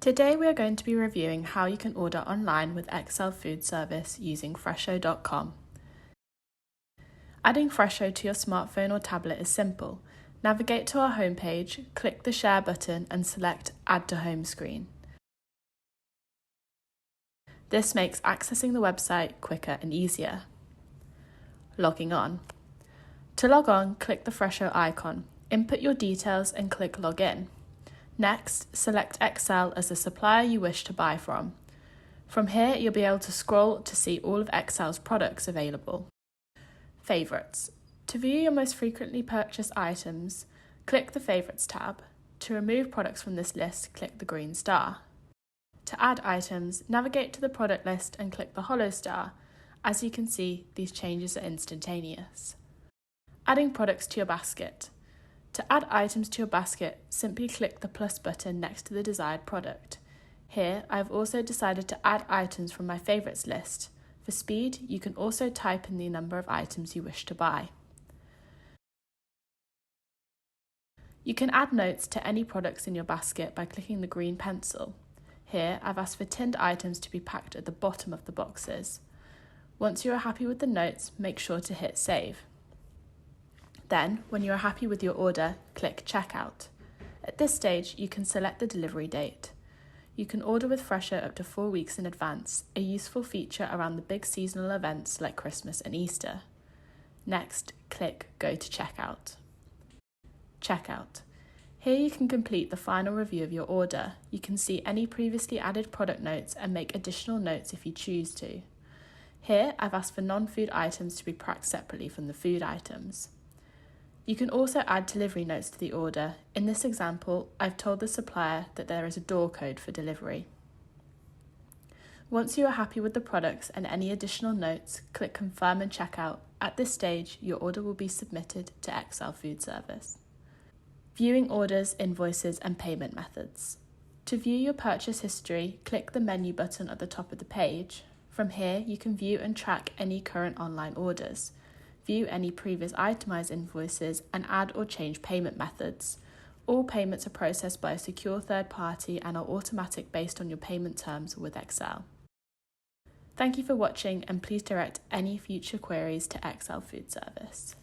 Today we are going to be reviewing how you can order online with XL Food Service using Fresho.com. Adding Fresho to your smartphone or tablet is simple. Navigate to our homepage, click the Share button and select Add to Home Screen. This makes accessing the website quicker and easier. Logging on. To log on, click the Fresho icon, input your details and click Login. Next, select XL as the supplier you wish to buy from. From here, you'll be able to scroll to see all of XL's products available. Favourites. To view your most frequently purchased items, click the Favourites tab. To remove products from this list, click the green star. To add items, navigate to the product list and click the hollow star. As you can see, these changes are instantaneous. Adding products to your basket. To add items to your basket, simply click the plus button next to the desired product. Here, I have also decided to add items from my favourites list. For speed, you can also type in the number of items you wish to buy. You can add notes to any products in your basket by clicking the green pencil. Here, I've asked for tinned items to be packed at the bottom of the boxes. Once you are happy with the notes, make sure to hit Save. Then, when you are happy with your order, click Checkout. At this stage, you can select the delivery date. You can order with Fresho up to 4 weeks in advance, a useful feature around the big seasonal events like Christmas and Easter. Next, click Go to Checkout. Checkout. Here you can complete the final review of your order. You can see any previously added product notes and make additional notes if you choose to. Here, I've asked for non-food items to be packed separately from the food items. You can also add delivery notes to the order. In this example, I've told the supplier that there is a door code for delivery. Once you are happy with the products and any additional notes, click Confirm and Checkout. At this stage, your order will be submitted to XL Food Service. Viewing orders, invoices and payment methods. To view your purchase history, click the menu button at the top of the page. From here, you can view and track any current online orders, view any previous itemised invoices and add or change payment methods. All payments are processed by a secure third party and are automatic based on your payment terms with XL. Thank you for watching and please direct any future queries to XL Food Service.